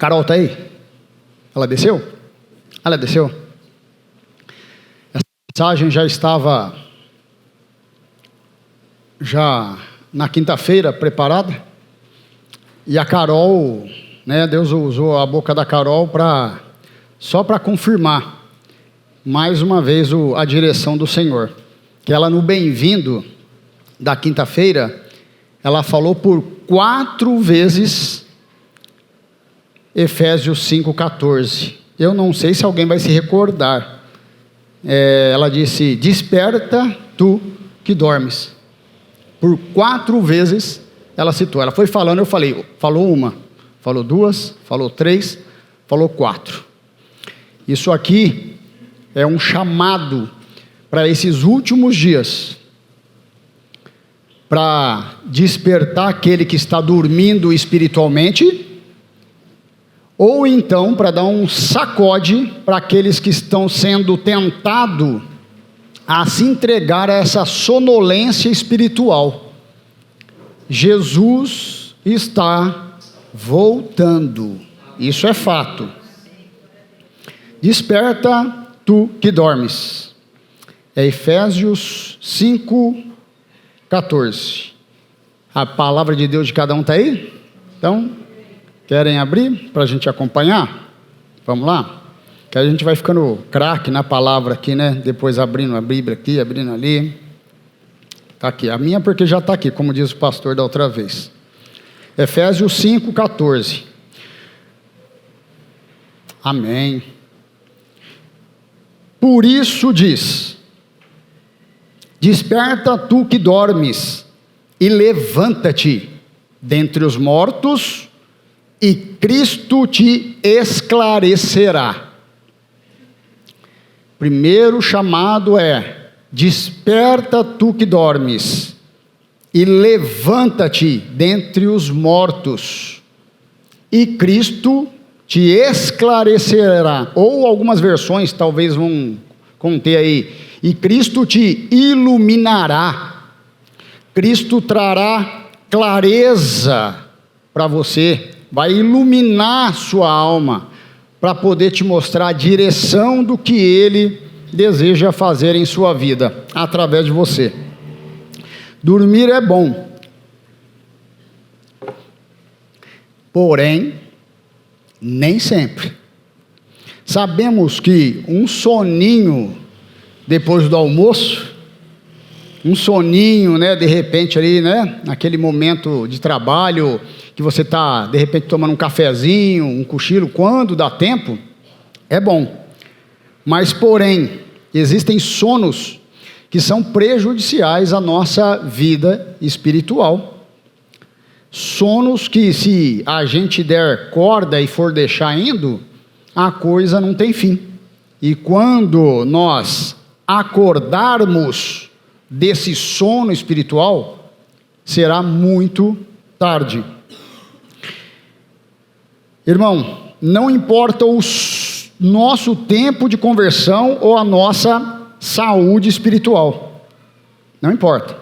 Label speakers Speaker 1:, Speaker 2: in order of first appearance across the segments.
Speaker 1: Carol está aí? Ela desceu? Ela desceu? Essa mensagem já estava na quinta-feira preparada. E a Carol, né, Deus usou a boca da Carol só para confirmar mais uma vez a direção do Senhor. Que ela, no bem-vindo da quinta-feira, ela falou por 4 vezes Efésios 5,14. Eu não sei se alguém vai se recordar. Ela disse: desperta tu que dormes. Por 4 vezes ela citou. Ela foi falando, eu falei, falou uma, falou 2, falou 3, falou 4. Isso aqui é um chamado para esses últimos dias, para despertar aquele que está dormindo espiritualmente, ou então para dar um sacode para aqueles que estão sendo tentados a se entregar a essa sonolência espiritual. Jesus está voltando, isso é fato. Desperta tu que dormes. É Efésios 5,14. A palavra de Deus de cada um está aí? Então, querem abrir para a gente acompanhar? Vamos lá? Que a gente vai ficando craque na palavra aqui, né? Depois abrindo a Bíblia aqui, abrindo ali. Está aqui. A minha porque já está aqui, como diz o pastor da outra vez. Efésios 5,14. Amém. Por isso diz: desperta tu que dormes, e levanta-te dentre os mortos, e Cristo te esclarecerá. Primeiro chamado é: desperta tu que dormes, e levanta-te dentre os mortos, e Cristo te esclarecerá. Ou algumas versões talvez vão conter aí: e Cristo te iluminará. Cristo trará clareza para você, vai iluminar sua alma, para poder te mostrar a direção do que Ele deseja fazer em sua vida, através de você. Dormir é bom, porém, nem sempre. Sabemos que um soninho depois do almoço, um soninho, né, de repente ali, né, naquele momento de trabalho, que você está, de repente, tomando um cafezinho, um cochilo, quando dá tempo, é bom. Mas, porém, existem sonos que são prejudiciais à nossa vida espiritual. Sonos que, se a gente der corda e for deixar indo, a coisa não tem fim. E quando nós acordarmos desse sono espiritual, será muito tarde. Irmão, não importa o nosso tempo de conversão ou a nossa saúde espiritual, não importa.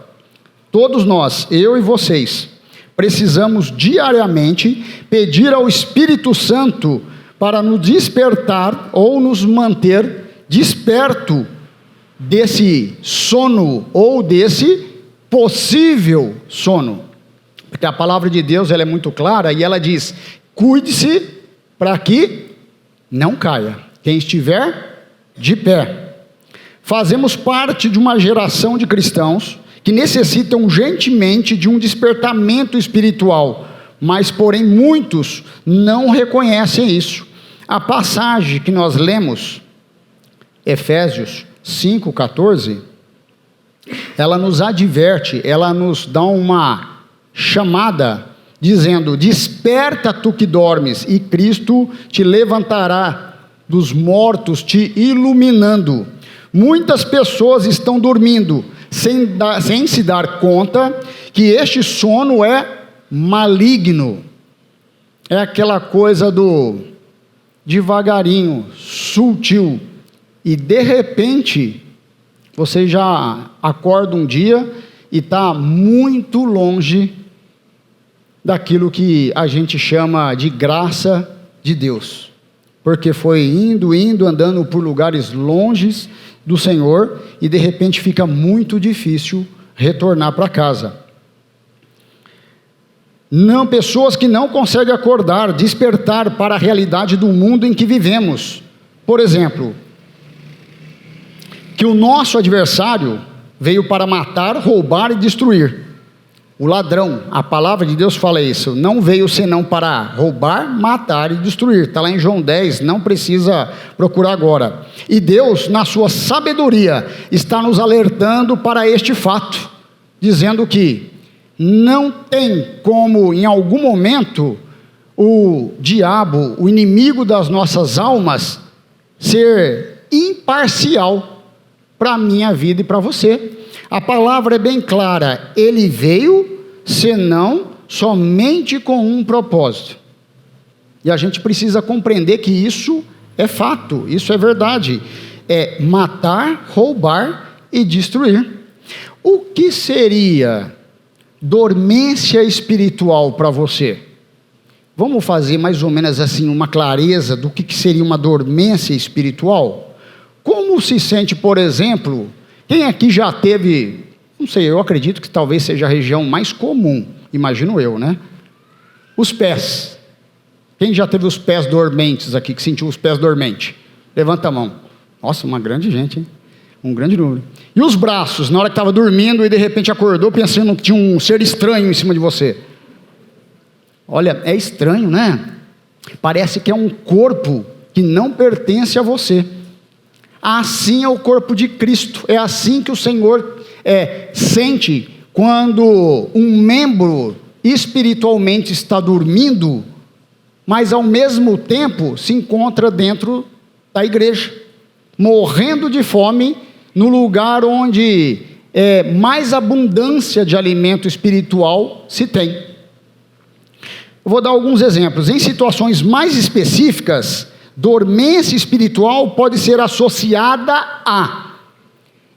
Speaker 1: Todos nós, eu e vocês, precisamos diariamente pedir ao Espírito Santo para nos despertar ou nos manter desperto desse sono ou desse possível sono. Porque a palavra de Deus, ela é muito clara e ela diz: cuide-se para que não caia quem estiver de pé. Fazemos parte de uma geração de cristãos que necessitam urgentemente de um despertamento espiritual, mas porém muitos não reconhecem isso. A passagem que nós lemos, Efésios 5,14, ela nos adverte, ela nos dá uma chamada, dizendo: desperta tu que dormes, e Cristo te levantará dos mortos, te iluminando. Muitas pessoas estão dormindo, sem se dar conta que este sono é maligno. É aquela coisa do devagarinho, sutil, e de repente, você já acorda um dia e está muito longe daquilo que a gente chama de graça de Deus, porque foi indo, andando por lugares longes do Senhor, e de repente fica muito difícil retornar para casa. Não, pessoas que não conseguem acordar, despertar para a realidade do mundo em que vivemos. Por exemplo, que o nosso adversário veio para matar, roubar e destruir. O ladrão, a palavra de Deus fala isso, não veio senão para roubar, matar e destruir. Está lá em João 10, não precisa procurar agora. E Deus, na sua sabedoria, está nos alertando para este fato, dizendo que não tem como, em algum momento, o diabo, o inimigo das nossas almas, ser imparcial para a minha vida e para você. A palavra é bem clara, ele veio senão somente com um propósito. E a gente precisa compreender que isso é fato, isso é verdade. É matar, roubar e destruir. O que seria dormência espiritual para você? Vamos fazer mais ou menos assim uma clareza do que seria uma dormência espiritual? Como se sente, por exemplo, quem aqui já teve, não sei, eu acredito que talvez seja a região mais comum, imagino eu, né? Os pés. Quem já teve os pés dormentes aqui, que sentiu os pés dormentes? Levanta a mão. Nossa, uma grande gente, hein? Um grande número. E os braços, na hora que estava dormindo e de repente acordou pensando que tinha um ser estranho em cima de você. Olha, é estranho, né? Parece que é um corpo que não pertence a você. Assim é o corpo de Cristo, é assim que o Senhor sente quando um membro espiritualmente está dormindo, mas ao mesmo tempo se encontra dentro da igreja, morrendo de fome, no lugar onde mais abundância de alimento espiritual se tem. Eu vou dar alguns exemplos. Em situações mais específicas, dormência espiritual pode ser associada a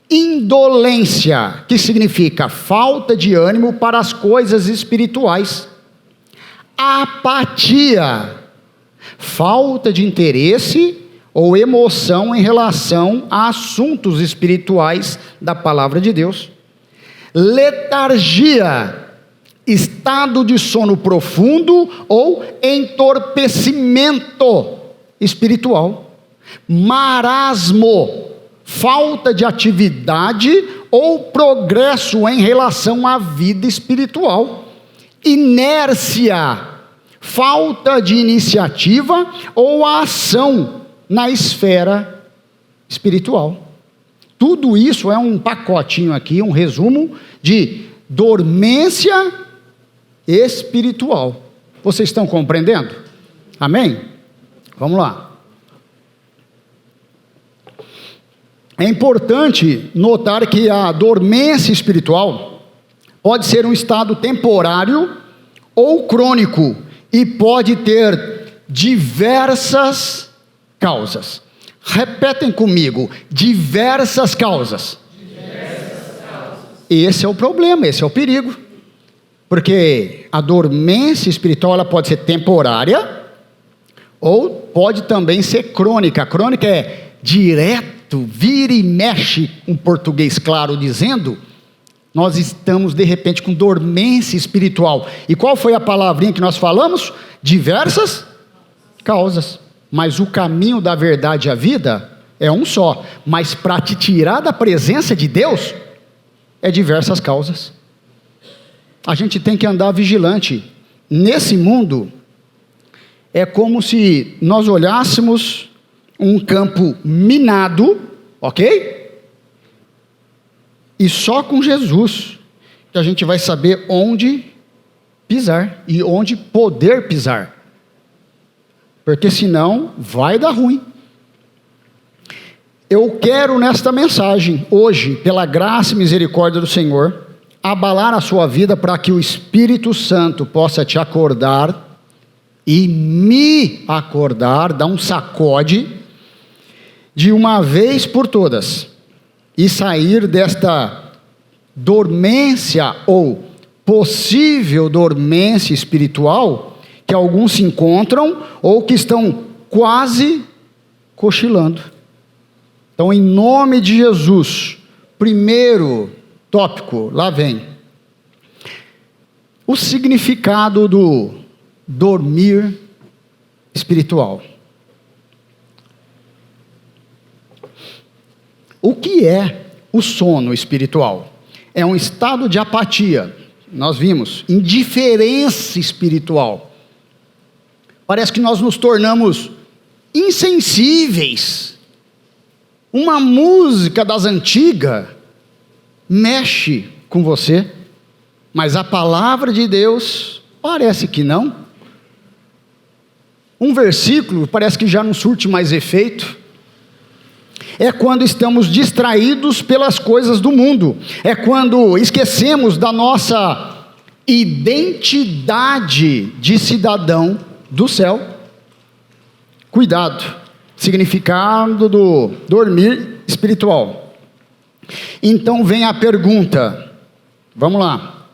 Speaker 1: indolência, que significa falta de ânimo para as coisas espirituais, apatia, falta de interesse ou emoção em relação a assuntos espirituais da palavra de Deus, letargia, estado de sono profundo ou entorpecimento espiritual, marasmo, falta de atividade ou progresso em relação à vida espiritual, inércia, falta de iniciativa ou ação na esfera espiritual. Tudo isso é um pacotinho aqui, um resumo de dormência espiritual. Vocês estão compreendendo? Amém? Vamos lá. É importante notar que a dormência espiritual pode ser um estado temporário ou crônico e pode ter diversas causas. Repetem comigo, diversas causas. Esse é o problema, esse é o perigo. Porque a dormência espiritual ela pode ser temporária ou pode também ser crônica. Crônica é direto, vira e mexe, um português claro dizendo, nós estamos de repente com dormência espiritual. E qual foi a palavrinha que nós falamos? Diversas causas. Mas o caminho da verdade e a vida é um só. Mas para te tirar da presença de Deus, é diversas causas. A gente tem que andar vigilante. Nesse mundo, é como se nós olhássemos um campo minado, ok? E só com Jesus que a gente vai saber onde pisar e onde poder pisar. Porque senão vai dar ruim. Eu quero nesta mensagem, hoje, pela graça e misericórdia do Senhor, abalar a sua vida para que o Espírito Santo possa te acordar e me acordar, dar um sacode de uma vez por todas e sair desta dormência ou possível dormência espiritual que alguns se encontram ou que estão quase cochilando. Então, em nome de Jesus, primeiro tópico, lá vem. O significado do dormir espiritual. O que é o sono espiritual? É um estado de apatia. Nós vimos, indiferença espiritual. Parece que nós nos tornamos insensíveis. Uma música das antigas mexe com você, mas a palavra de Deus parece que não. Um versículo parece que já não surte mais efeito. É quando estamos distraídos pelas coisas do mundo. É quando esquecemos da nossa identidade de cidadão do céu. Cuidado. Significado do dormir espiritual. Então vem a pergunta. Vamos lá.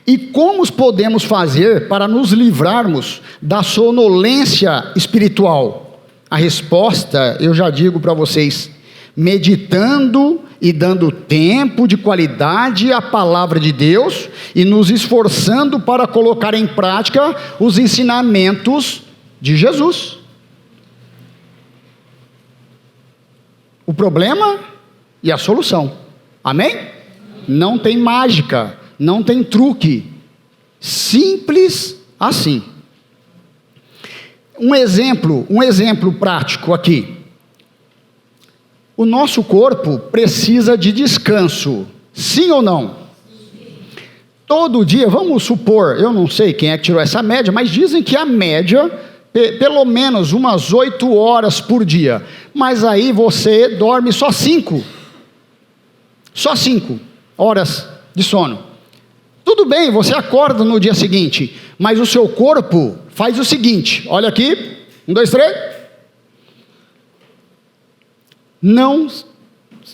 Speaker 1: E como podemos fazer para nos livrarmos da sonolência espiritual? A resposta, eu já digo para vocês, meditando e dando tempo de qualidade à palavra de Deus e nos esforçando para colocar em prática os ensinamentos de Jesus. O problema e a solução. Amém? Não tem mágica, não tem truque. Simples assim. Um exemplo prático aqui. O nosso corpo precisa de descanso, sim ou não? Todo dia, vamos supor, eu não sei quem é que tirou essa média, mas dizem que a média, pelo menos umas 8 horas por dia. Mas aí você dorme só 5 horas de sono. Tudo bem, você acorda no dia seguinte, mas o seu corpo faz o seguinte, olha aqui, 1, 2, 3. Não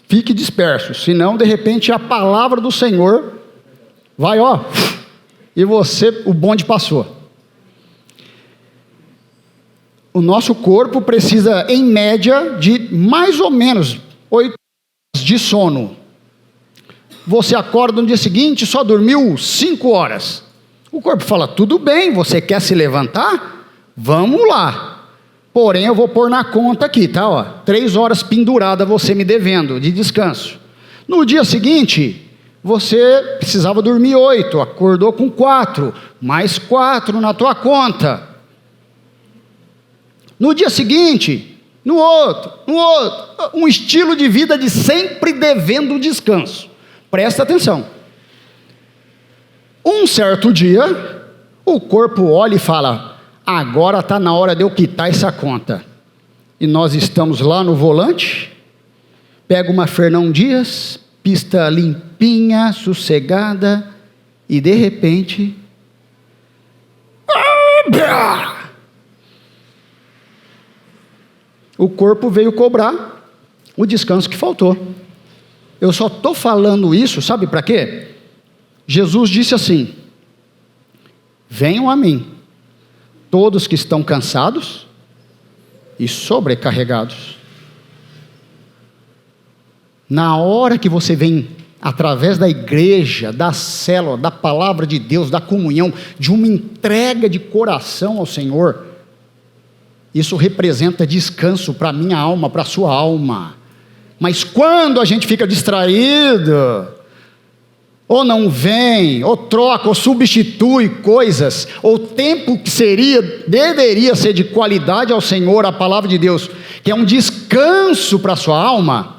Speaker 1: fique disperso, senão de repente a palavra do Senhor vai, e o bonde passou. O nosso corpo precisa, em média, de mais ou menos 8 horas de sono. Você acorda no dia seguinte, só dormiu 5 horas. O corpo fala, tudo bem, você quer se levantar? Vamos lá. Porém, eu vou pôr na conta aqui, tá? 3 horas pendurada você me devendo de descanso. No dia seguinte, você precisava dormir 8, acordou com 4, mais 4 na tua conta. No dia seguinte, no outro, um estilo de vida de sempre devendo descanso. Presta atenção. Um certo dia, o corpo olha e fala, agora está na hora de eu quitar essa conta. E nós estamos lá no volante, pega uma Fernão Dias, pista limpinha, sossegada, e de repente, o corpo veio cobrar o descanso que faltou. Eu só estou falando isso, sabe para quê? Jesus disse assim, venham a mim, todos que estão cansados e sobrecarregados. Na hora que você vem, através da igreja, da célula, da palavra de Deus, da comunhão, de uma entrega de coração ao Senhor, isso representa descanso para a minha alma, para a sua alma. Mas quando a gente fica distraído, ou não vem, ou troca, ou substitui coisas, ou tempo que deveria ser de qualidade ao Senhor, a palavra de Deus, que é um descanso para a sua alma,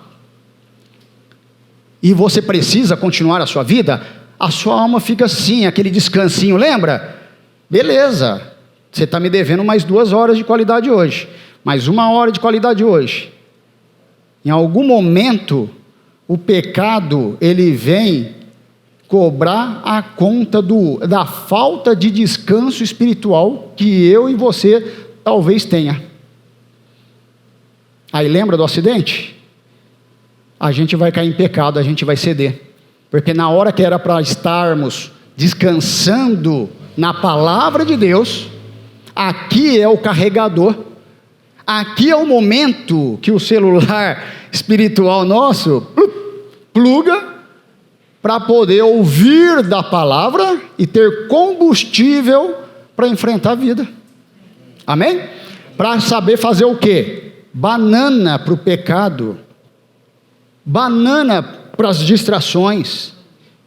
Speaker 1: e você precisa continuar a sua alma fica assim, aquele descansinho, lembra? Beleza, você está me devendo mais 2 horas de qualidade hoje, mais 1 hora de qualidade hoje. Em algum momento, o pecado, ele vem cobrar a conta da falta de descanso espiritual que eu e você talvez tenha. Aí lembra do acidente? A gente vai cair em pecado, a gente vai ceder. Porque na hora que era para estarmos descansando na palavra de Deus. Aqui é o carregador. Aqui é o momento que o celular espiritual nosso pluga para poder ouvir da palavra e ter combustível para enfrentar a vida. Amém? Para saber fazer o quê? Banana para o pecado, banana para as distrações.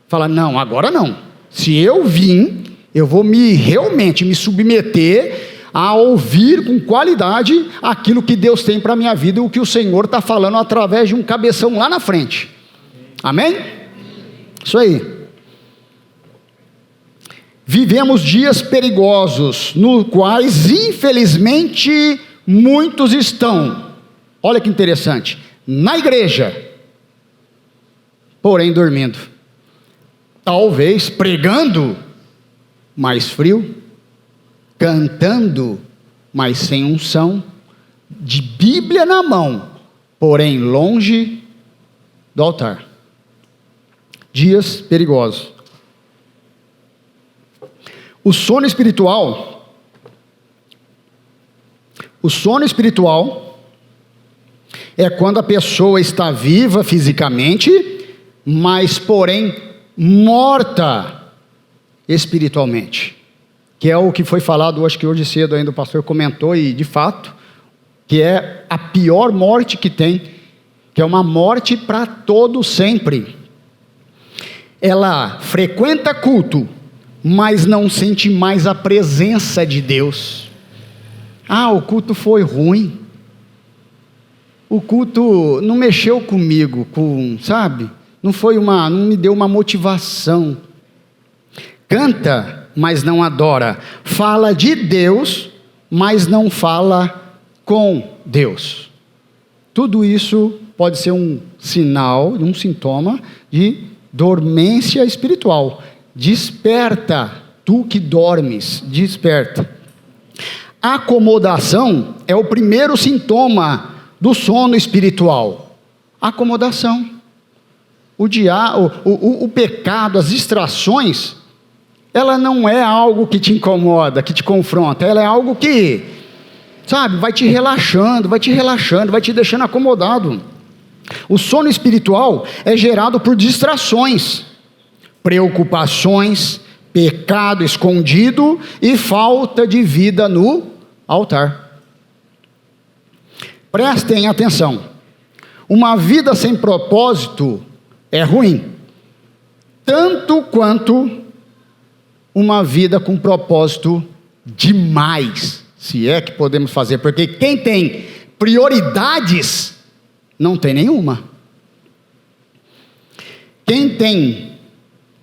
Speaker 1: Fala, não, agora não. Se eu vim, eu vou realmente me submeter a ouvir com qualidade aquilo que Deus tem para a minha vida, o que o Senhor está falando através de um cabeção lá na frente. Amém? Isso aí. Vivemos dias perigosos, nos quais, infelizmente, muitos estão, olha que interessante, na igreja, porém dormindo. Talvez pregando, mais frio, cantando, mas sem unção, de Bíblia na mão, porém longe do altar. Dias perigosos. O sono espiritual é quando a pessoa está viva fisicamente, mas porém morta espiritualmente, que é o que foi falado, acho que hoje cedo ainda o pastor comentou, e de fato, que é a pior morte que tem, que é uma morte para todo sempre. Ela frequenta culto, mas não sente mais a presença de Deus. Ah, o culto foi ruim, o culto não mexeu comigo, sabe? Não me deu uma motivação. Canta, mas não adora. Fala de Deus, mas não fala com Deus. Tudo isso pode ser um sinal, um sintoma de dormência espiritual. Desperta, tu que dormes, desperta. Acomodação é o primeiro sintoma do sono espiritual. Acomodação. O pecado, as distrações, ela não é algo que te incomoda, que te confronta, ela é algo que, sabe, vai te relaxando, vai te deixando acomodado. O sono espiritual é gerado por distrações, preocupações, pecado escondido e falta de vida no altar. Prestem atenção, uma vida sem propósito é ruim, tanto quanto uma vida com propósito demais, se é que podemos fazer, porque quem tem prioridades não tem nenhuma. Quem tem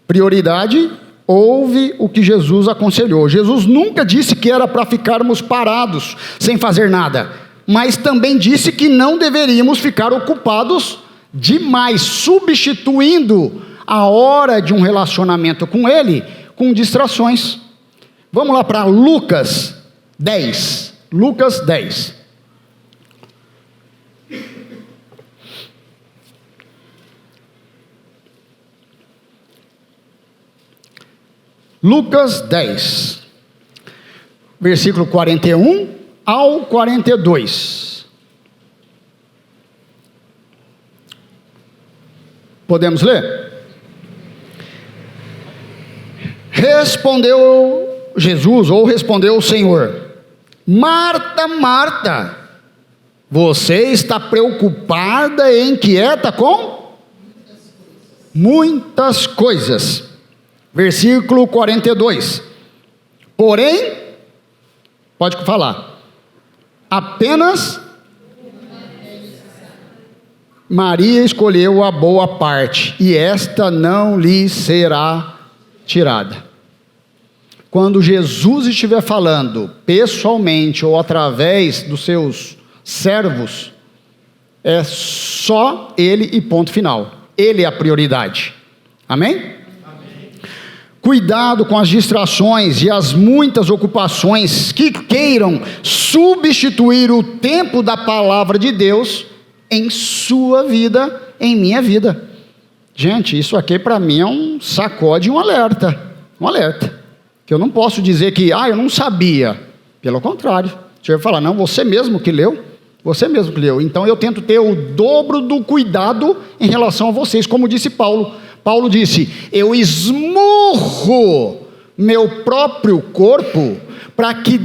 Speaker 1: prioridade ouve o que Jesus aconselhou. Jesus nunca disse que era para ficarmos parados sem fazer nada, mas também disse que não deveríamos ficar ocupados demais, substituindo a hora de um relacionamento com Ele com distrações. Vamos lá para Lucas 10. Lucas 10. Lucas 10, versículo 41 ao 42. Podemos ler? Respondeu Jesus, ou respondeu o Senhor: Marta, Marta, você está preocupada e inquieta com muitas coisas. Versículo 42. Porém, pode falar, apenas Maria escolheu a boa parte, e esta não lhe será tirada. Quando Jesus estiver falando pessoalmente ou através dos seus servos, é só Ele e ponto final. Ele é a prioridade. Amém? Cuidado com as distrações e as muitas ocupações que queiram substituir o tempo da palavra de Deus em sua vida, em minha vida. Gente, isso aqui para mim é um sacode, um alerta. Um alerta. Que eu não posso dizer que, eu não sabia. Pelo contrário, o Senhor vai falar, não, você mesmo que leu. Então eu tento ter o dobro do cuidado em relação a vocês, como disse Paulo. Paulo disse, eu esmurro meu próprio corpo para que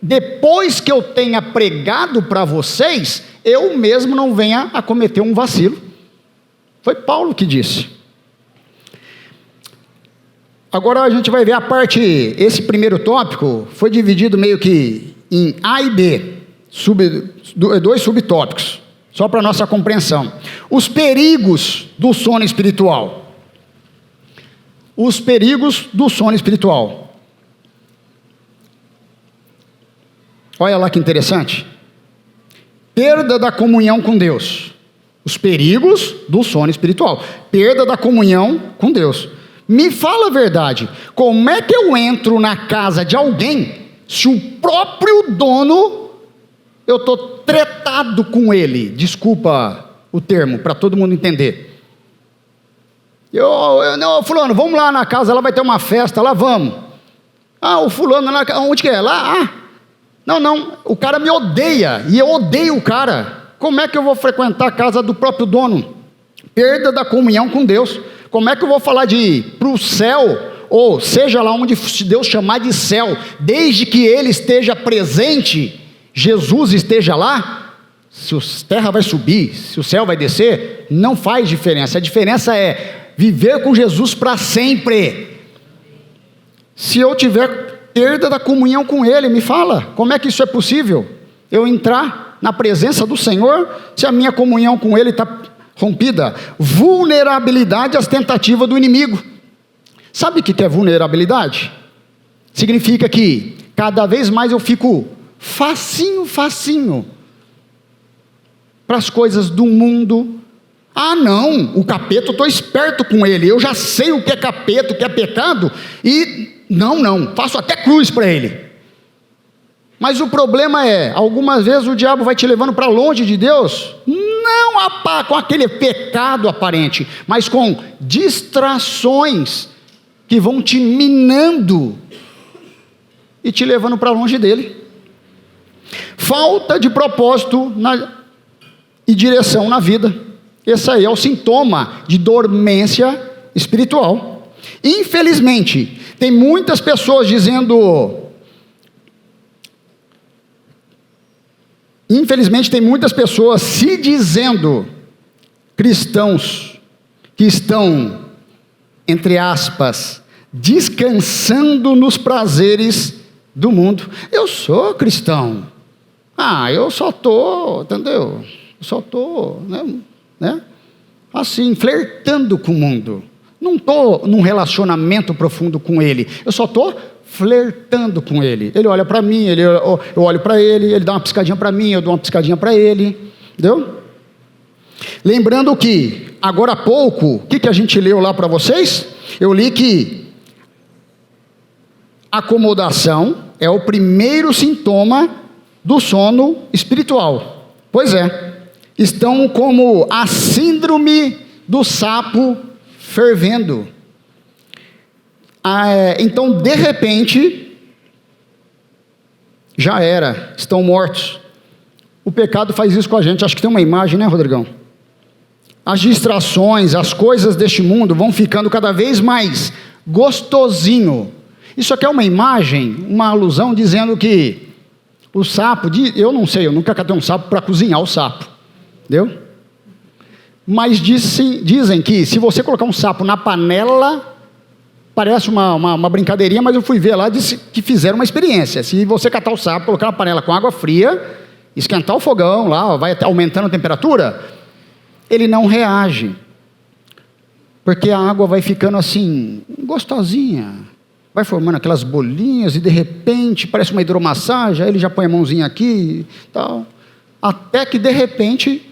Speaker 1: depois que eu tenha pregado para vocês, eu mesmo não venha a cometer um vacilo. Foi Paulo que disse. Agora a gente vai ver esse primeiro tópico foi dividido meio que em A e B, dois subtópicos, só para nossa compreensão. Os perigos do sono espiritual. Os perigos do sono espiritual. Olha lá que interessante. Perda da comunhão com Deus. Os perigos do sono espiritual. Perda da comunhão com Deus. Me fala a verdade. Como é que eu entro na casa de alguém se o próprio dono, eu estou tretado com ele? Desculpa o termo, para todo mundo entender. Não, fulano, vamos lá na casa, lá vai ter uma festa, lá vamos. O fulano, onde que é? Lá? Não, o cara me odeia, e eu odeio o cara. Como é que eu vou frequentar a casa do próprio dono? Perda da comunhão com Deus. Como é que eu vou falar de ir para o céu, ou seja lá onde Deus chamar de céu, desde que Ele esteja presente, Jesus esteja lá? Se a terra vai subir, se o céu vai descer, não faz diferença. A diferença é viver com Jesus para sempre. Se eu tiver perda da comunhão com Ele, me fala, como é que isso é possível? Eu entrar na presença do Senhor, se a minha comunhão com Ele está rompida? Vulnerabilidade às tentativas do inimigo. Sabe o que é vulnerabilidade? Significa que cada vez mais eu fico facinho para as coisas do mundo. Não, o capeta, eu estou esperto com ele, eu já sei o que é capeta, o que é pecado, e não, faço até cruz para ele. Mas o problema é, algumas vezes o diabo vai te levando para longe de Deus, não com aquele pecado aparente, mas com distrações que vão te minando e te levando para longe dele. Falta de propósito e direção na vida. Esse aí é o sintoma de dormência espiritual. Infelizmente, tem muitas pessoas se dizendo cristãos, que estão, entre aspas, descansando nos prazeres do mundo. Eu sou cristão. Eu só estou, entendeu? Eu só estou, né? Assim, flertando com o mundo. Não estou num relacionamento profundo com ele. Eu só estou flertando com ele. Ele olha para mim, eu olho para ele, ele dá uma piscadinha para mim, eu dou uma piscadinha para ele. Entendeu? Lembrando que, agora há pouco, o que a gente leu lá para vocês? Eu li que acomodação é o primeiro sintoma do sono espiritual. Pois é. Estão como a síndrome do sapo fervendo. Então, de repente, já era, estão mortos. O pecado faz isso com a gente. Acho que tem uma imagem, né, Rodrigão? As distrações, as coisas deste mundo vão ficando cada vez mais gostosinho. Isso aqui é uma imagem, uma alusão dizendo que o sapo, eu não sei, eu nunca catei um sapo para cozinhar o sapo. Entendeu? Mas dizem que se você colocar um sapo na panela, parece uma brincadeirinha, mas eu fui ver lá, disse que fizeram uma experiência. Se você catar o sapo, colocar na panela com água fria, esquentar o fogão lá, vai aumentando a temperatura, ele não reage. Porque a água vai ficando assim, gostosinha. Vai formando aquelas bolinhas e de repente parece uma hidromassagem, aí ele já põe a mãozinha aqui e tal. Até que de repente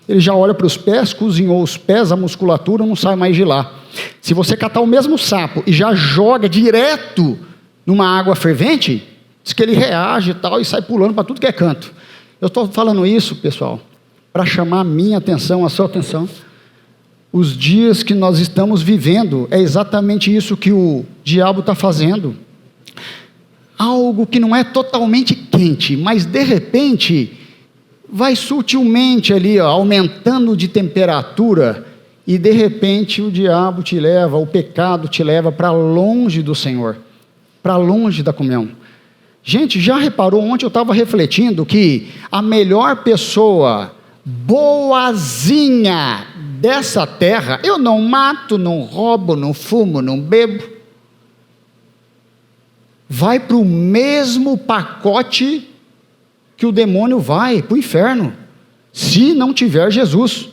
Speaker 1: ele já olha para os pés, cozinhou os pés, a musculatura não sai mais de lá. Se você catar o mesmo sapo e já joga direto numa água fervente, diz que ele reage e tal, e sai pulando para tudo que é canto. Eu estou falando isso, pessoal, para chamar a minha atenção, a sua atenção. Os dias que nós estamos vivendo, é exatamente isso que o diabo está fazendo. algo que não é totalmente quente, mas de repente vai sutilmente ali, ó, aumentando de temperatura, e de repente o diabo te leva, o pecado te leva para longe do Senhor, para longe da comunhão. Gente, já reparou, ontem eu estava refletindo que a melhor pessoa boazinha dessa terra, eu não mato, não roubo, não fumo, não bebo, vai para o mesmo pacote que o demônio vai, para o inferno, se não tiver Jesus.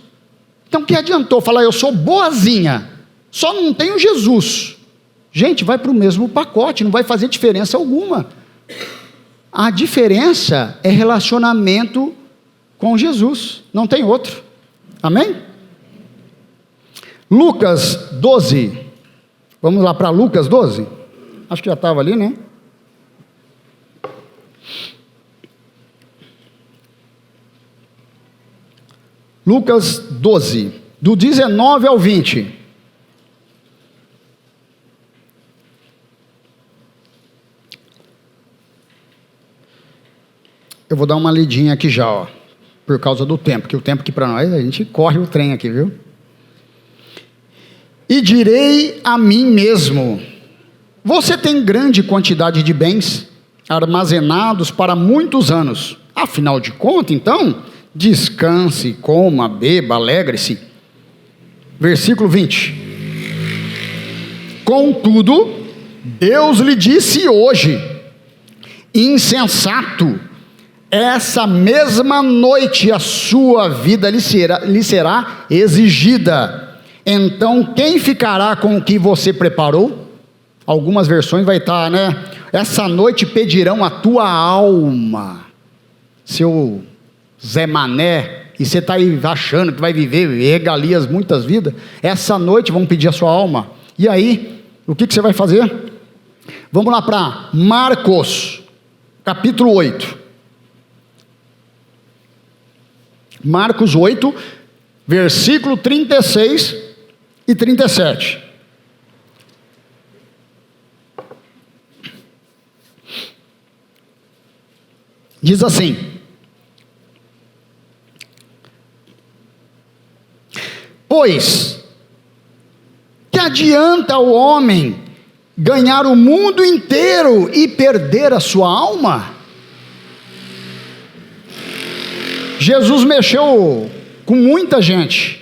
Speaker 1: Então, o que adiantou falar, eu sou boazinha, só não tenho Jesus? Gente, vai para o mesmo pacote, não vai fazer diferença alguma. A diferença é relacionamento com Jesus, não tem outro. Amém? Lucas 12, vamos lá para Lucas 12? Acho que já estava ali, né? Lucas 12, do 19 ao 20. Eu vou dar uma lidinha aqui já, ó, por causa do tempo, que o tempo aqui para nós, a gente corre o trem aqui, viu? E direi a mim mesmo: você tem grande quantidade de bens armazenados para muitos anos. Afinal de contas, então, descanse, coma, beba, alegre-se. Versículo 20. Contudo, Deus lhe disse hoje: insensato, essa mesma noite a sua vida lhe será exigida. Então, quem ficará com o que você preparou? Algumas versões vai estar, né? Essa noite pedirão a tua alma. Seu Zé Mané, e você está aí achando que vai viver regalias muitas vidas, essa noite vão pedir a sua alma. E aí, o que você vai fazer? Vamos lá para Marcos, capítulo 8. Marcos 8, versículo 36 e 37. Diz assim: pois, que adianta o homem ganhar o mundo inteiro e perder a sua alma? Jesus mexeu com muita gente,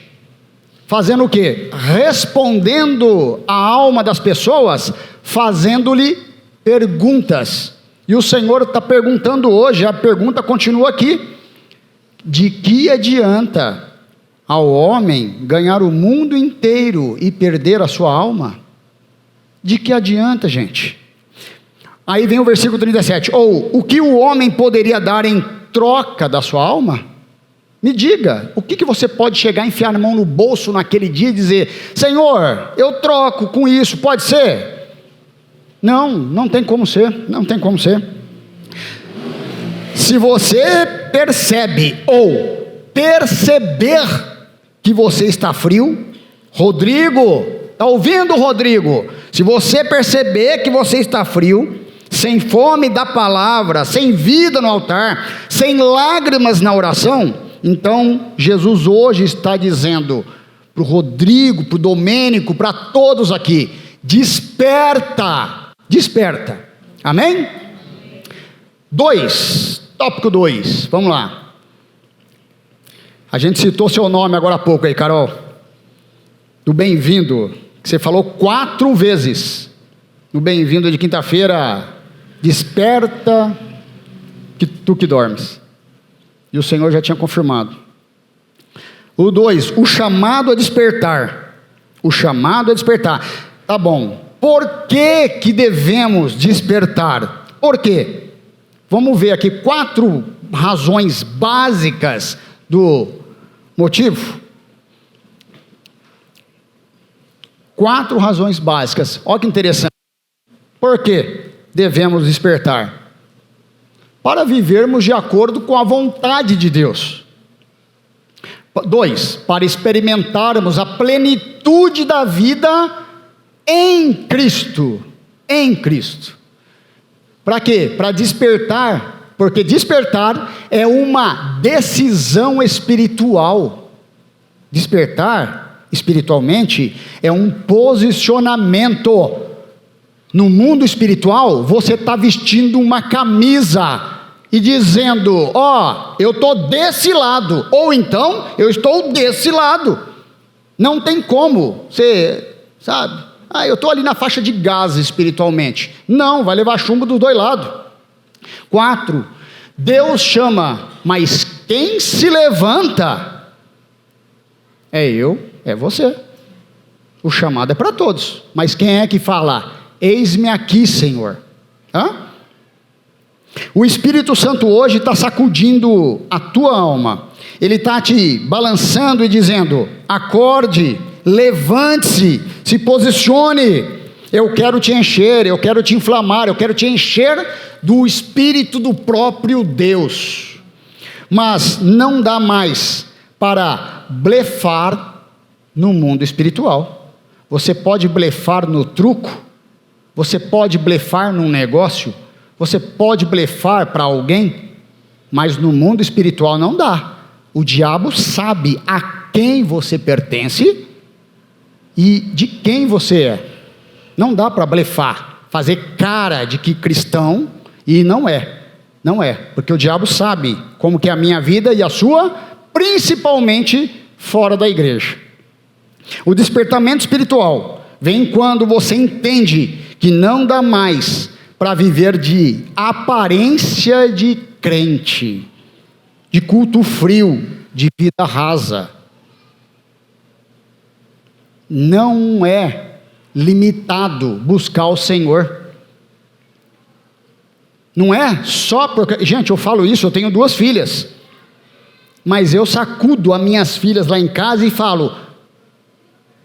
Speaker 1: fazendo o quê? Respondendo a alma das pessoas, fazendo-lhe perguntas. E o Senhor está perguntando hoje, a pergunta continua aqui: de que adianta ao homem ganhar o mundo inteiro e perder a sua alma? De que adianta, gente? Aí vem o versículo 37, ou o que o homem poderia dar em troca da sua alma? Me diga, o que você pode chegar a enfiar a mão no bolso naquele dia e dizer: Senhor, eu troco com isso, pode ser? Não, não tem como ser, não tem como ser. Se você percebe ou perceber que você está frio, Rodrigo, está ouvindo, Rodrigo? Se você perceber que você está frio, sem fome da palavra, sem vida no altar, sem lágrimas na oração, então Jesus hoje está dizendo para o Rodrigo, para o Domênico, para todos aqui: desperta, desperta. Amém? 2, tópico 2, vamos lá. A gente citou seu nome agora há pouco aí, Carol, do bem-vindo, que você falou 4 vezes no bem-vindo de quinta-feira. Desperta, que tu que dormes. E o Senhor já tinha confirmado. O 2, o chamado a despertar. O chamado a despertar. Tá bom. Por que devemos despertar? Por quê? Vamos ver aqui 4 razões básicas do motivo. 4 razões básicas. Olha que interessante. Por que devemos despertar? Para vivermos de acordo com a vontade de Deus. 2, para experimentarmos a plenitude da vida em Cristo. Em Cristo. Para quê? Para despertar, porque despertar é uma decisão espiritual. Despertar, espiritualmente, é um posicionamento. No mundo espiritual, você está vestindo uma camisa e dizendo, ó, eu estou desse lado, ou então, eu estou desse lado. Não tem como, você sabe, eu estou ali na faixa de gás espiritualmente. Não, vai levar chumbo dos dois lados. 4, Deus chama, mas quem se levanta é eu, é você. O chamado é para todos, mas quem é que fala? Eis-me aqui, Senhor. O Espírito Santo hoje está sacudindo a tua alma. Ele está te balançando e dizendo, acorde, levante-se, se posicione. Eu quero te encher, eu quero te inflamar, eu quero te encher do Espírito do próprio Deus. Mas não dá mais para blefar no mundo espiritual. Você pode blefar no truco, você pode blefar num negócio, você pode blefar para alguém, mas no mundo espiritual não dá. O diabo sabe a quem você pertence e de quem você é. Não dá para blefar, fazer cara de que cristão, e não é, porque o diabo sabe como que é a minha vida e a sua, principalmente fora da igreja. O despertamento espiritual vem quando você entende que não dá mais para viver de aparência de crente, de culto frio, de vida rasa. Não é limitado buscar o Senhor. Não é só porque... Gente, eu falo isso, eu tenho 2 filhas. Mas eu sacudo as minhas filhas lá em casa e falo,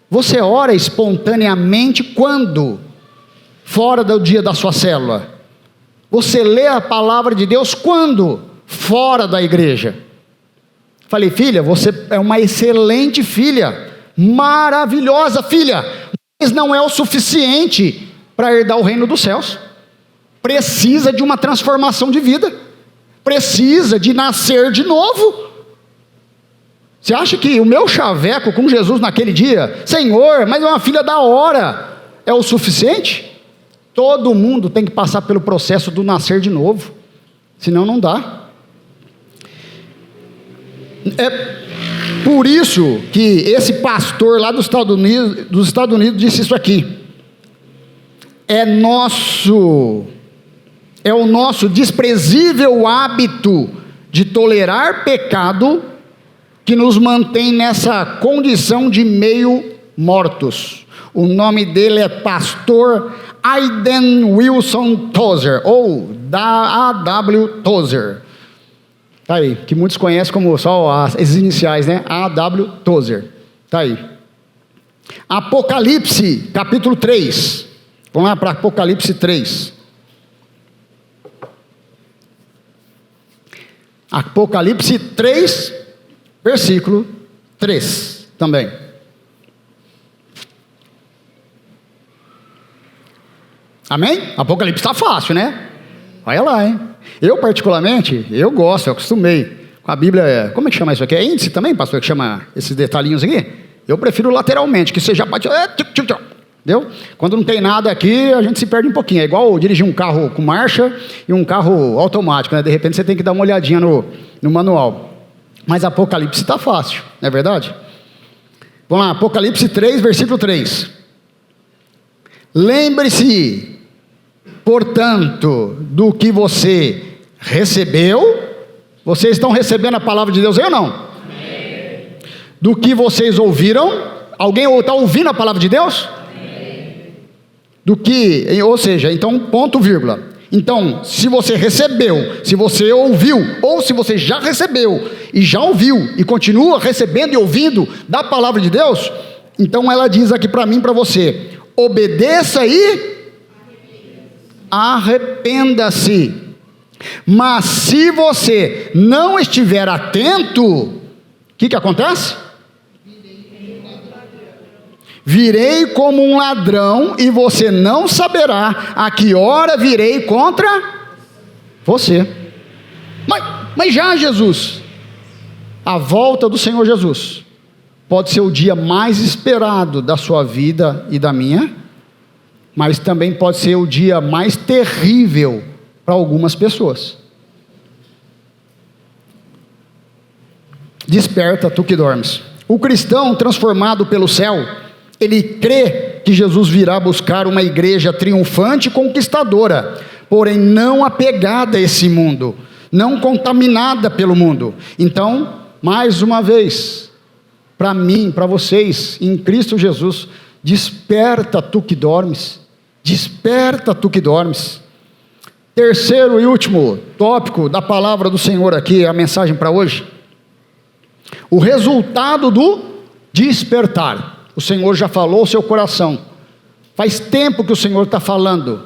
Speaker 1: você ora espontaneamente quando? Fora do dia da sua célula. Você lê a palavra de Deus quando? Fora da igreja. Falei, filha, você é uma excelente filha, maravilhosa filha, mas não é o suficiente para herdar o reino dos céus. Precisa de uma transformação de vida, precisa de nascer de novo. Você acha que o meu chaveco com Jesus naquele dia, Senhor, mas é uma filha da hora, é o suficiente? Todo mundo tem que passar pelo processo do nascer de novo, senão não dá. É por isso que esse pastor lá dos Estados Unidos disse isso aqui. É o nosso desprezível hábito de tolerar pecado que nos mantém nessa condição de meio mortos. O nome dele é pastor Hayden Wilson Tozer, ou A.W. Tozer. Tá aí, que muitos conhecem como só as iniciais, né? A.W. Tozer. Tá aí. Apocalipse, capítulo 3. Vamos lá para Apocalipse 3. Apocalipse 3, versículo 3 também. Amém? Apocalipse está fácil, né? Olha lá, hein? Eu particularmente, eu gosto, eu acostumei com a Bíblia. Como é que chama isso aqui? É índice também, pastor, que chama esses detalhinhos aqui? Eu prefiro lateralmente, que você já pode... Entendeu? Quando não tem nada aqui, a gente se perde um pouquinho. É igual dirigir um carro com marcha e um carro automático, né? De repente você tem que dar uma olhadinha no manual. Mas Apocalipse está fácil, não é verdade? Vamos lá, Apocalipse 3, versículo 3. Lembre-se, portanto, do que você recebeu. Vocês estão recebendo a palavra de Deus aí ou não? Amém. Do que vocês ouviram. Alguém está ouvindo a palavra de Deus? Amém. Do que, ou seja, então ponto, vírgula. Então, se você recebeu, se você ouviu, ou se você já recebeu e já ouviu e continua recebendo e ouvindo da palavra de Deus, então ela diz aqui para mim e para você: obedeça e arrependa-se. Mas se você não estiver atento, o que acontece? Virei como um ladrão e você não saberá a que hora virei contra você. Mas já, Jesus, a volta do Senhor Jesus pode ser o dia mais esperado da sua vida e da minha, mas também pode ser o dia mais terrível para algumas pessoas. Desperta, tu que dormes. O cristão transformado pelo céu, ele crê que Jesus virá buscar uma igreja triunfante e conquistadora, porém não apegada a esse mundo, não contaminada pelo mundo. Então, mais uma vez, para mim, para vocês, em Cristo Jesus, desperta tu que dormes, desperta tu que dormes. Terceiro e último tópico da palavra do Senhor aqui, a mensagem para hoje, o resultado do despertar. O Senhor já falou ao seu coração, faz tempo que o Senhor está falando,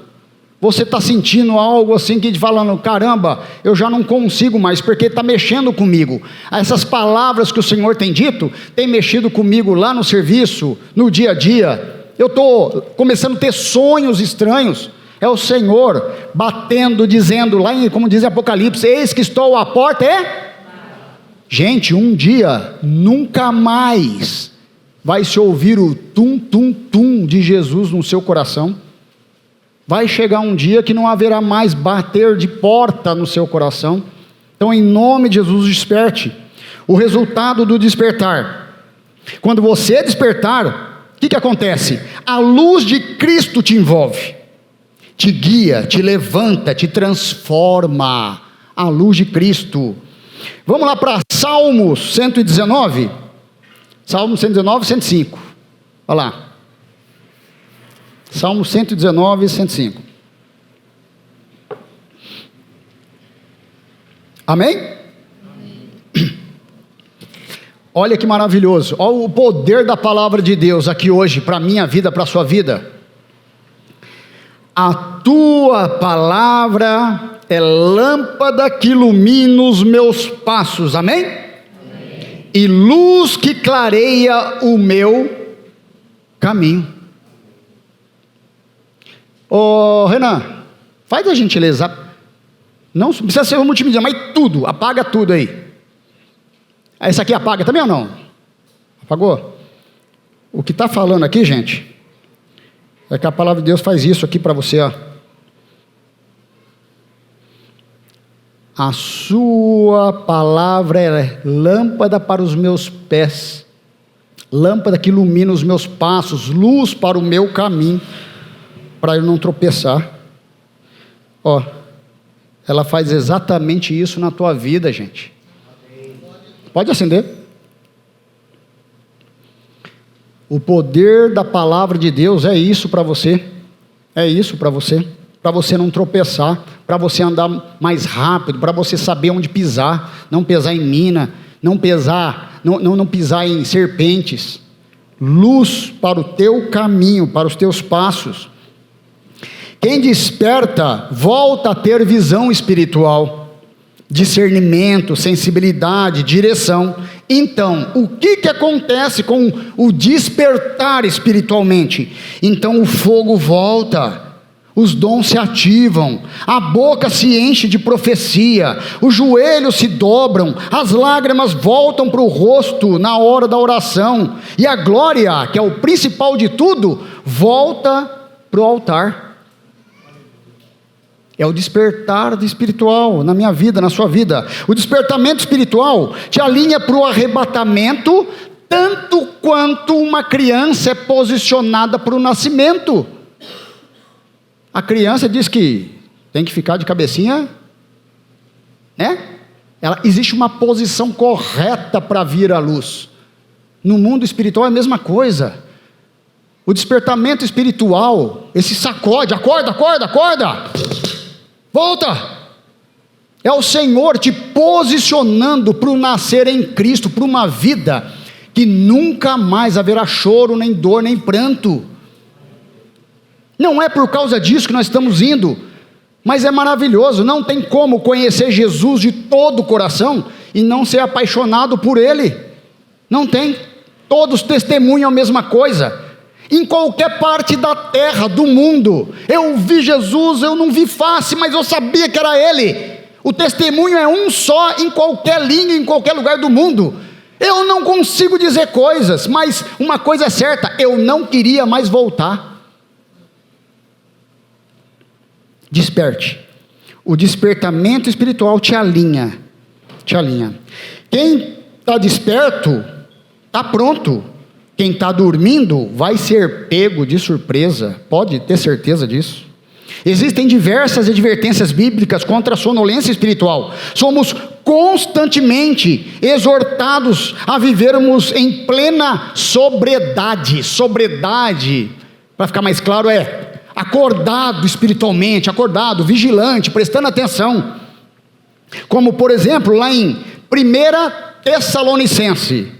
Speaker 1: você está sentindo algo assim, que falando, caramba, eu já não consigo mais, porque está mexendo comigo. Essas palavras que o Senhor tem dito, tem mexido comigo lá no serviço, no dia a dia, eu estou começando a ter sonhos estranhos, é o Senhor batendo, dizendo, lá em, como diz em Apocalipse, eis que estou à porta, Gente, um dia, nunca mais vai se ouvir o tum, tum, tum de Jesus no seu coração. Vai chegar um dia que não haverá mais bater de porta no seu coração. Então, em nome de Jesus, desperte. O resultado do despertar. Quando você despertar, o que acontece? A luz de Cristo te envolve, te guia, te levanta, te transforma. A luz de Cristo. Vamos lá para Salmos 119. Salmo 119, 105. Olha lá. Salmo 119, 105. Amém? Amém. Olha que maravilhoso. Olha o poder da palavra de Deus aqui hoje, para a minha vida, para a sua vida. A tua palavra é lâmpada que ilumina os meus passos. Amém? Amém. E luz que clareia o meu caminho. Renan, faz a gentileza, não precisa ser um multimídia, mas tudo, apaga tudo aí. Essa aqui apaga também ou não? Apagou? O que está falando aqui, gente, é que a palavra de Deus faz isso aqui para você, ó. A sua palavra é lâmpada para os meus pés, lâmpada que ilumina os meus passos, luz para o meu caminho, para eu não tropeçar. Ó, ela faz exatamente isso na tua vida, gente. Pode acender. O poder da palavra de Deus é isso para você. É isso para você não tropeçar, para você andar mais rápido, para você saber onde pisar, não pisar em mina, não pisar em serpentes. Luz para o teu caminho, para os teus passos. Quem desperta volta a ter visão espiritual, discernimento, sensibilidade, direção. Então, o que acontece com o despertar espiritualmente? Então o fogo volta, os dons se ativam, a boca se enche de profecia, os joelhos se dobram, as lágrimas voltam para o rosto na hora da oração, e a glória, que é o principal de tudo, volta para o altar. É o despertar espiritual na minha vida, na sua vida. O despertamento espiritual te alinha para o arrebatamento, tanto quanto uma criança é posicionada para o nascimento. A criança diz que tem que ficar de cabecinha, né? Existe uma posição correta para vir à luz. No mundo espiritual é a mesma coisa. O despertamento espiritual, esse sacode, acorda, volta, é o Senhor te posicionando para o nascer em Cristo, para uma vida que nunca mais haverá choro, nem dor, nem pranto. Não é por causa disso que nós estamos indo, mas é maravilhoso. Não tem como conhecer Jesus de todo o coração e não ser apaixonado por Ele. Não tem. Todos testemunham a mesma coisa. Em qualquer parte da terra, do mundo. Eu vi Jesus, eu não vi face, mas eu sabia que era Ele. O testemunho é um só em qualquer língua, em qualquer lugar do mundo. Eu não consigo dizer coisas, mas uma coisa é certa, eu não queria mais voltar. Desperte. O despertamento espiritual te alinha. Quem está desperto, está pronto. Quem está dormindo vai ser pego de surpresa, pode ter certeza disso. Existem diversas advertências bíblicas contra a sonolência espiritual. Somos constantemente exortados a vivermos em plena sobriedade. Sobriedade, para ficar mais claro, é acordado espiritualmente, acordado, vigilante, prestando atenção. Como, por exemplo, lá em 1 Tessalonicense.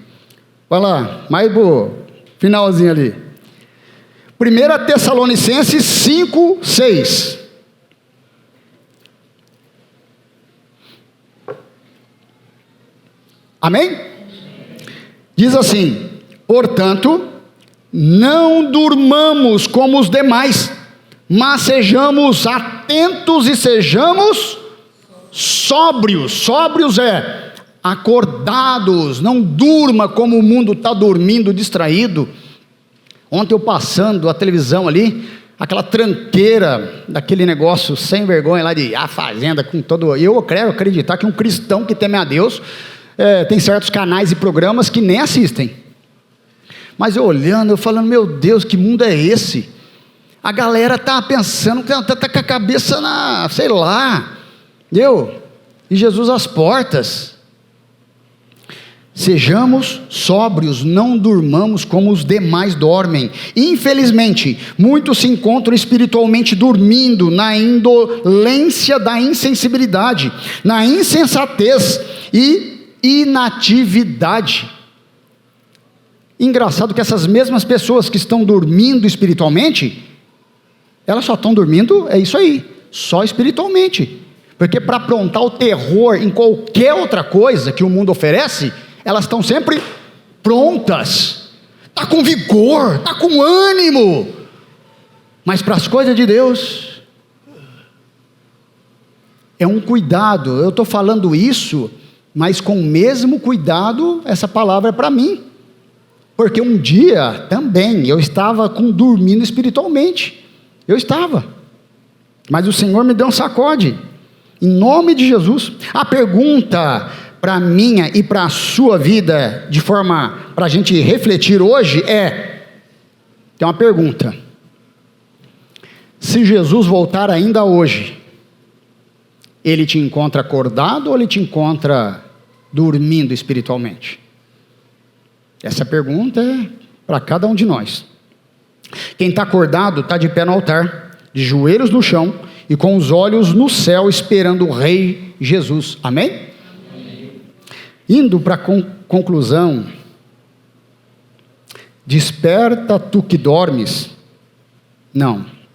Speaker 1: Vai lá, mais pro finalzinho ali. 1 Tessalonicenses 5, 6. Amém? Diz assim: portanto, não durmamos como os demais, mas sejamos atentos e sejamos sóbrios. Sóbrios é acordados, não durma como o mundo está dormindo, distraído. Ontem eu passando a televisão ali, aquela tranqueira daquele negócio sem vergonha lá de A Fazenda, com todo... Eu quero acreditar que um cristão que teme a Deus, tem certos canais e programas que nem assistem. Mas eu olhando, eu falando, meu Deus, que mundo é esse? A galera está pensando que está com a cabeça na, sei lá, e Jesus às portas. Sejamos sóbrios, não durmamos como os demais dormem. Infelizmente, muitos se encontram espiritualmente dormindo na indolência da insensibilidade, na insensatez e inatividade. Engraçado que essas mesmas pessoas que estão dormindo espiritualmente, elas só estão dormindo, é isso aí, só espiritualmente. Porque para aprontar o terror em qualquer outra coisa que o mundo oferece, elas estão sempre prontas, está com vigor, está com ânimo, mas para as coisas de Deus, é um cuidado. Eu estou falando isso, mas com o mesmo cuidado, essa palavra é para mim, porque um dia também eu estava dormindo espiritualmente, mas o Senhor me deu um sacode, em nome de Jesus. A pergunta para a minha e para a sua vida, de forma para a gente refletir hoje, tem uma pergunta: se Jesus voltar ainda hoje, Ele te encontra acordado ou Ele te encontra dormindo espiritualmente? Essa pergunta é para cada um de nós. Quem está acordado está de pé no altar, de joelhos no chão e com os olhos no céu, esperando o Rei Jesus. Amém? Indo para a conclusão, desperta tu que dormes,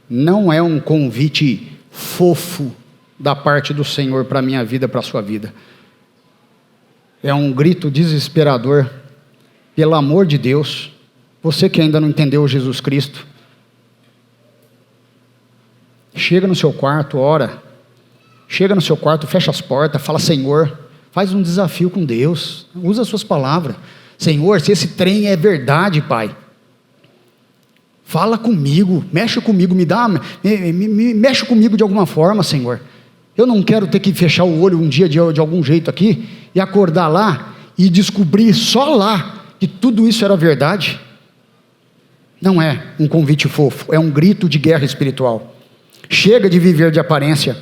Speaker 1: não é um convite fofo da parte do Senhor para a minha vida, para a sua vida, é um grito desesperador. Pelo amor de Deus, você que ainda não entendeu Jesus Cristo, chega no seu quarto, ora, chega no seu quarto, fecha as portas, fala: Senhor, faz um desafio com Deus, usa as suas palavras. Senhor, se esse trem é verdade, Pai, fala comigo, mexe comigo, mexe comigo de alguma forma, Senhor. Eu não quero ter que fechar o olho um dia de algum jeito aqui, e acordar lá, e descobrir só lá, que tudo isso era verdade. Não é um convite fofo, é um grito de guerra espiritual. Chega de viver de aparência,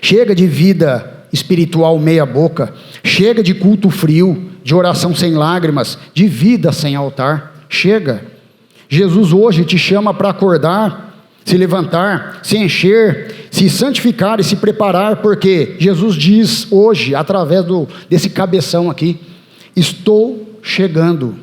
Speaker 1: chega de vida espiritual meia boca, chega de culto frio, de oração sem lágrimas, de vida sem altar. Chega. Jesus hoje te chama para acordar, se levantar, se encher, se santificar e se preparar, porque Jesus diz hoje, através desse cabeção aqui: estou chegando.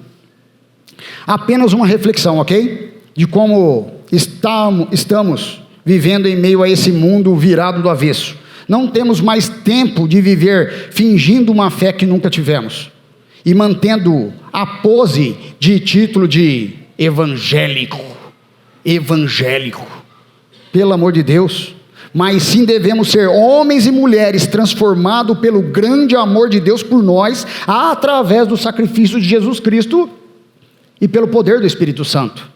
Speaker 1: Apenas uma reflexão, ok? De como estamos vivendo em meio a esse mundo virado do avesso. Não temos mais tempo de viver fingindo uma fé que nunca tivemos, e mantendo a pose de título de evangélico, pelo amor de Deus, mas sim devemos ser homens e mulheres transformados pelo grande amor de Deus por nós, através do sacrifício de Jesus Cristo e pelo poder do Espírito Santo.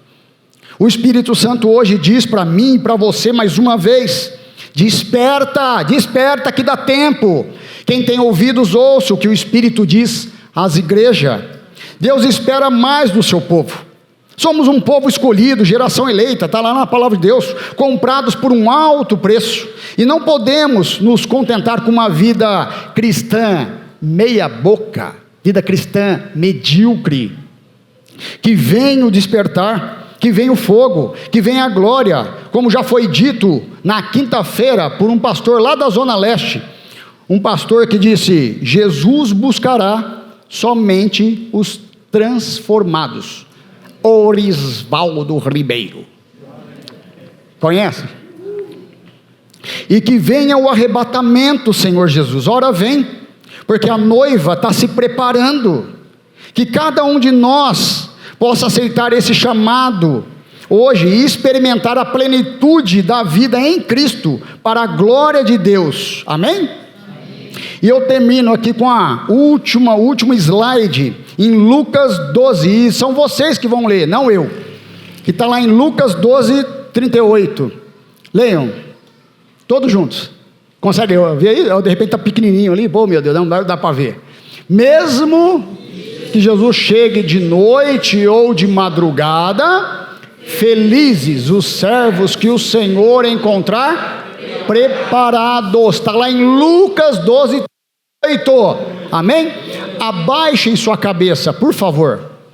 Speaker 1: O Espírito Santo hoje diz para mim e para você mais uma vez: desperta, desperta que dá tempo. Quem tem ouvidos ouça o que o Espírito diz às igrejas. Deus espera mais do seu povo. Somos um povo escolhido, geração eleita, está lá na palavra de Deus, comprados por um alto preço, e não podemos nos contentar com uma vida cristã meia boca, vida cristã medíocre. Que venha o despertar, que venha o fogo, que venha a glória, como já foi dito na quinta-feira por um pastor lá da Zona Leste, um pastor que disse: Jesus buscará somente os transformados. Orisvaldo Ribeiro, conhece? E que venha o arrebatamento, Senhor Jesus. Ora vem, porque a noiva está se preparando. Que cada um de nós possa aceitar esse chamado hoje e experimentar a plenitude da vida em Cristo, para a glória de Deus, amém? E eu termino aqui com a último slide, em Lucas 12, e são vocês que vão ler, não eu, que está lá em Lucas 12, 38, leiam, todos juntos, consegue ver aí? De repente está pequenininho ali, pô meu Deus, não dá para ver. Mesmo que Jesus chegue de noite ou de madrugada, felizes os servos que o Senhor encontrar preparados. Está lá em Lucas 12, 8. Amém? Abaixem sua cabeça, por favor.